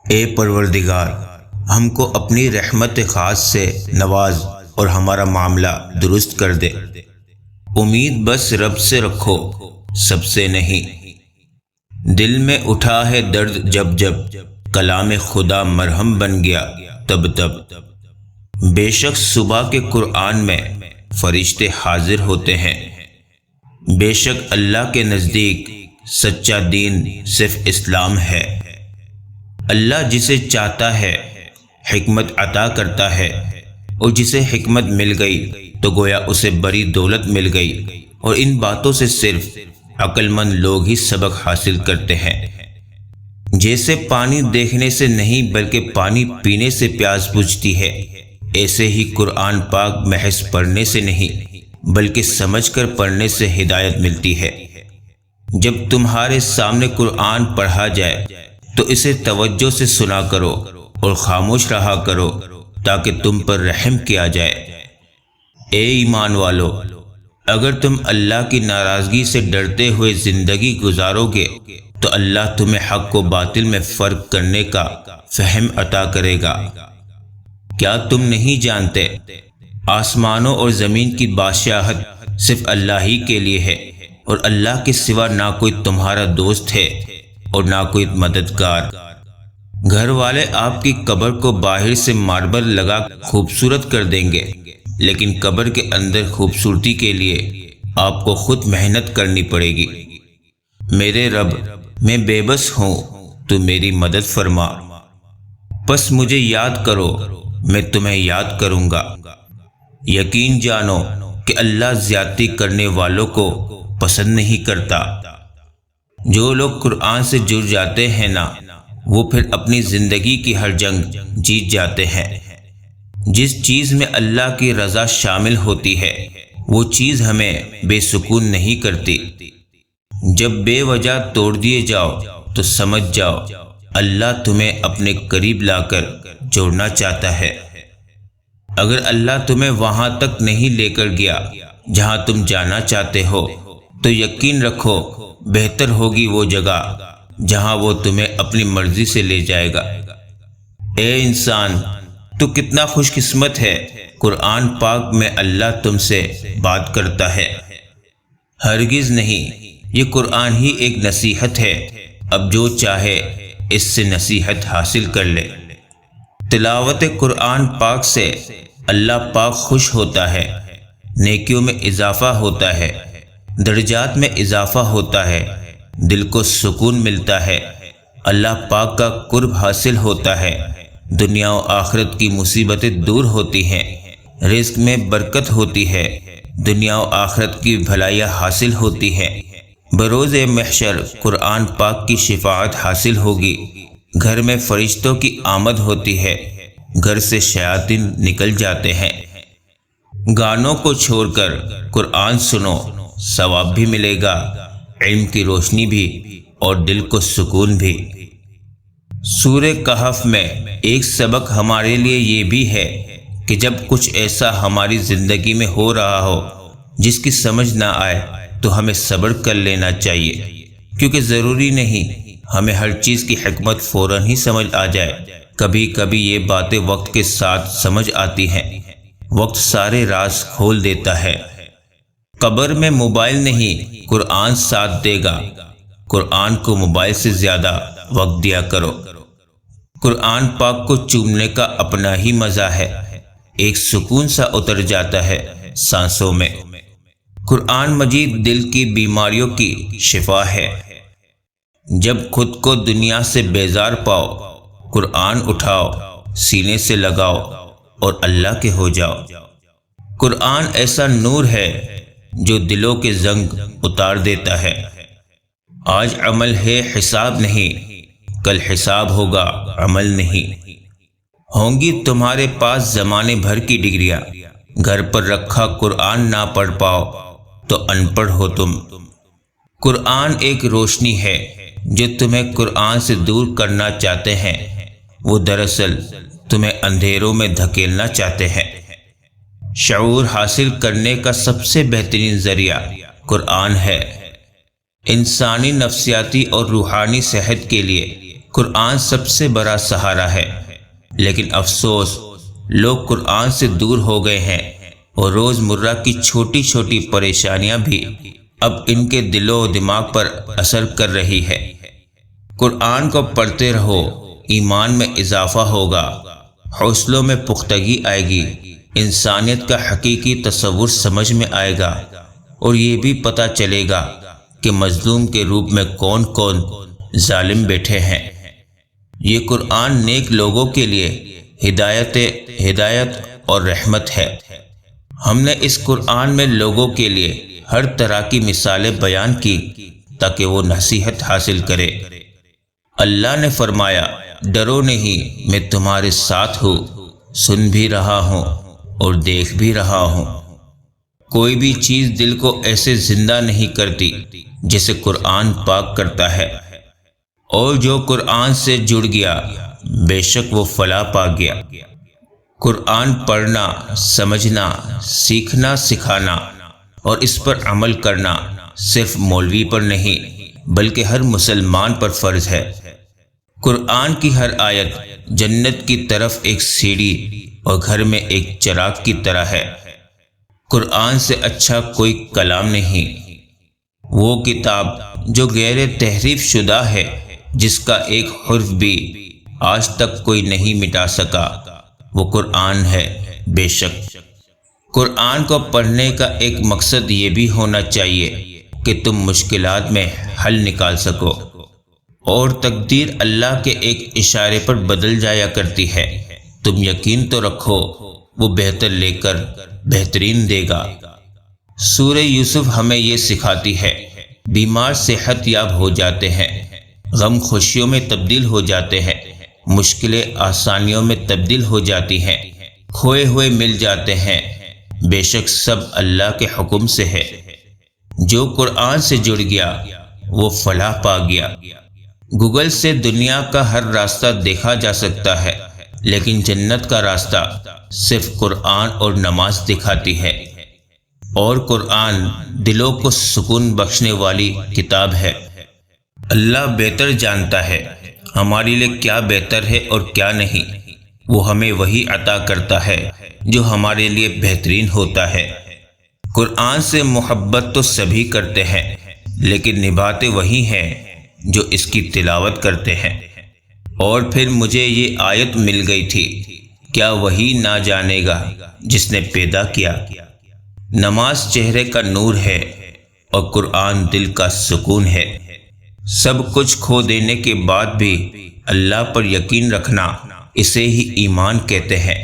اے پروردگار، ہم کو اپنی رحمت خاص سے نواز اور ہمارا معاملہ درست کر دے۔ امید بس رب سے رکھو، سب سے نہیں۔ دل میں اٹھا ہے درد جب جب، کلام خدا مرہم بن گیا تب تب۔ بے شک صبح کے قرآن میں فرشتے حاضر ہوتے ہیں۔ بے شک اللہ کے نزدیک سچا دین صرف اسلام ہے۔ اللہ جسے چاہتا ہے حکمت عطا کرتا ہے، اور جسے حکمت مل گئی تو گویا اسے بڑی دولت مل گئی، اور ان باتوں سے صرف عقل مند لوگ ہی سبق حاصل کرتے ہیں۔ جیسے پانی دیکھنے سے نہیں بلکہ پانی پینے سے پیاس بجھتی ہے، ایسے ہی قرآن پاک محض پڑھنے سے نہیں بلکہ سمجھ کر پڑھنے سے ہدایت ملتی ہے۔ جب تمہارے سامنے قرآن پڑھا جائے تو اسے توجہ سے سنا کرو اور خاموش رہا کرو تاکہ تم پر رحم کیا جائے۔ اے ایمان والو، اگر تم اللہ کی ناراضگی سے ڈرتے ہوئے زندگی گزارو گے تو اللہ تمہیں حق و باطل میں فرق کرنے کا فہم عطا کرے گا۔ کیا تم نہیں جانتے آسمانوں اور زمین کی بادشاہت صرف اللہ ہی کے لیے ہے، اور اللہ کے سوا نہ کوئی تمہارا دوست ہے اور نہ کوئی مددگار۔ گھر والے آپ کی قبر کو باہر سے ماربل لگا خوبصورت کر دیں گے، لیکن قبر کے اندر خوبصورتی کے لیے آپ کو خود محنت کرنی پڑے گی۔ میرے رب، میں بے بس ہوں، تو میری مدد فرما۔ پس مجھے یاد کرو، میں تمہیں یاد کروں گا۔ یقین جانو کہ اللہ زیادتی کرنے والوں کو پسند نہیں کرتا۔ جو لوگ قرآن سے جڑ جاتے ہیں نا، وہ پھر اپنی زندگی کی ہر جنگ جیت جاتے ہیں۔ جس چیز میں اللہ کی رضا شامل ہوتی ہے وہ چیز ہمیں بے سکون نہیں کرتی۔ جب بے وجہ توڑ دیے جاؤ تو سمجھ جاؤ اللہ تمہیں اپنے قریب لا کر جوڑنا چاہتا ہے۔ اگر اللہ تمہیں وہاں تک نہیں لے کر گیا جہاں تم جانا چاہتے ہو تو یقین رکھو بہتر ہوگی وہ جگہ جہاں وہ تمہیں اپنی مرضی سے لے جائے گا۔ اے انسان، تو کتنا خوش قسمت ہے، قرآن پاک میں اللہ تم سے بات کرتا ہے۔ ہرگز نہیں، یہ قرآن ہی ایک نصیحت ہے، اب جو چاہے اس سے نصیحت حاصل کر لے۔ تلاوت قرآن پاک سے اللہ پاک خوش ہوتا ہے، نیکیوں میں اضافہ ہوتا ہے، درجات میں اضافہ ہوتا ہے، دل کو سکون ملتا ہے، اللہ پاک کا قرب حاصل ہوتا ہے، دنیا و آخرت کی مصیبتیں دور ہوتی ہیں، رزق میں برکت ہوتی ہے، دنیا و آخرت کی بھلائیاں حاصل ہوتی ہیں، بروز محشر قرآن پاک کی شفاعت حاصل ہوگی، گھر میں فرشتوں کی آمد ہوتی ہے، گھر سے شیاطین نکل جاتے ہیں۔ گانوں کو چھوڑ کر قرآن سنو، ثواب بھی ملے گا، علم کی روشنی بھی اور دل کو سکون بھی۔ سورہ کہف میں ایک سبق ہمارے لیے یہ بھی ہے کہ جب کچھ ایسا ہماری زندگی میں ہو رہا ہو جس کی سمجھ نہ آئے تو ہمیں صبر کر لینا چاہیے، کیونکہ ضروری نہیں ہمیں ہر چیز کی حکمت فوراً ہی سمجھ آ جائے۔ کبھی کبھی یہ باتیں وقت کے ساتھ سمجھ آتی ہیں، وقت سارے راز کھول دیتا ہے۔ قبر میں موبائل نہیں، قرآن ساتھ دے گا۔ قرآن کو موبائل سے زیادہ وقت دیا کرو۔ قرآن پاک کو چومنے کا اپنا ہی مزہ ہے، ایک سکون سا اتر جاتا ہے سانسوں میں۔ قرآن مجید دل کی بیماریوں کی شفا ہے۔ جب خود کو دنیا سے بیزار پاؤ، قرآن اٹھاؤ، سینے سے لگاؤ اور اللہ کے ہو جاؤ۔ قرآن ایسا نور ہے جو دلوں کے زنگ اتار دیتا ہے۔ آج عمل ہے حساب نہیں، کل حساب ہوگا عمل نہیں۔ ہوں گی تمہارے پاس زمانے بھر کی ڈگریاں، گھر پر رکھا قرآن نہ پڑھ پاؤ تو ان پڑھ ہو تم۔ قرآن ایک روشنی ہے، جو تمہیں قرآن سے دور کرنا چاہتے ہیں وہ دراصل تمہیں اندھیروں میں دھکیلنا چاہتے ہیں۔ شعور حاصل کرنے کا سب سے بہترین ذریعہ قرآن ہے۔ انسانی نفسیاتی اور روحانی صحت کے لیے قرآن سب سے بڑا سہارا ہے، لیکن افسوس لوگ قرآن سے دور ہو گئے ہیں اور روز مرہ کی چھوٹی چھوٹی پریشانیاں بھی اب ان کے دل و دماغ پر اثر کر رہی ہے۔ قرآن کو پڑھتے رہو، ایمان میں اضافہ ہوگا، حوصلوں میں پختگی آئے گی، انسانیت کا حقیقی تصور سمجھ میں آئے گا، اور یہ بھی پتہ چلے گا کہ مظلوم کے روپ میں کون کون ظالم بیٹھے ہیں۔ یہ قرآن نیک لوگوں کے لیے ہدایت اور رحمت ہے۔ ہم نے اس قرآن میں لوگوں کے لیے ہر طرح کی مثالیں بیان کی تاکہ وہ نصیحت حاصل کرے۔ اللہ نے فرمایا، ڈرو نہیں، میں تمہارے ساتھ ہوں، سن بھی رہا ہوں اور دیکھ بھی رہا ہوں۔ کوئی بھی چیز دل کو ایسے زندہ نہیں کرتی جیسے قرآن پاک کرتا ہے، اور جو قرآن سے جڑ گیا بے شک وہ فلاح پا گیا۔ قرآن پڑھنا، سمجھنا، سیکھنا، سکھانا اور اس پر عمل کرنا صرف مولوی پر نہیں بلکہ ہر مسلمان پر فرض ہے۔ قرآن کی ہر آیت جنت کی طرف ایک سیڑھی اور گھر میں ایک چراغ کی طرح ہے۔ قرآن سے اچھا کوئی کلام نہیں۔ وہ کتاب جو غیر تحریف شدہ ہے، جس کا ایک حرف بھی آج تک کوئی نہیں مٹا سکا، وہ قرآن ہے۔ بے شک قرآن کو پڑھنے کا ایک مقصد یہ بھی ہونا چاہیے کہ تم مشکلات میں حل نکال سکو، اور تقدیر اللہ کے ایک اشارے پر بدل جایا کرتی ہے۔ تم یقین تو رکھو، وہ بہتر لے کر بہترین دے گا۔ سورہ یوسف ہمیں یہ سکھاتی ہے، بیمار صحت یاب ہو جاتے ہیں، غم خوشیوں میں تبدیل ہو جاتے ہیں، مشکلیں آسانیوں میں تبدیل ہو جاتی ہیں، کھوئے ہوئے مل جاتے ہیں۔ بے شک سب اللہ کے حکم سے ہے۔ جو قرآن سے جڑ گیا وہ فلاح پا گیا۔ گوگل سے دنیا کا ہر راستہ دیکھا جا سکتا ہے، لیکن جنت کا راستہ صرف قرآن اور نماز دکھاتی ہے، اور قرآن دلوں کو سکون بخشنے والی کتاب ہے۔ اللہ بہتر جانتا ہے ہمارے لیے کیا بہتر ہے اور کیا نہیں۔ وہ ہمیں وہی عطا کرتا ہے جو ہمارے لیے بہترین ہوتا ہے۔ قرآن سے محبت تو سبھی کرتے ہیں، لیکن نبھاتے وہی ہیں جو اس کی تلاوت کرتے ہیں۔ اور پھر مجھے یہ آیت مل گئی تھی، کیا وہی نہ جانے گا جس نے پیدا کیا۔ نماز چہرے کا نور ہے اور قرآن دل کا سکون ہے۔ سب کچھ کھو دینے کے بعد بھی اللہ پر یقین رکھنا، اسے ہی ایمان کہتے ہیں۔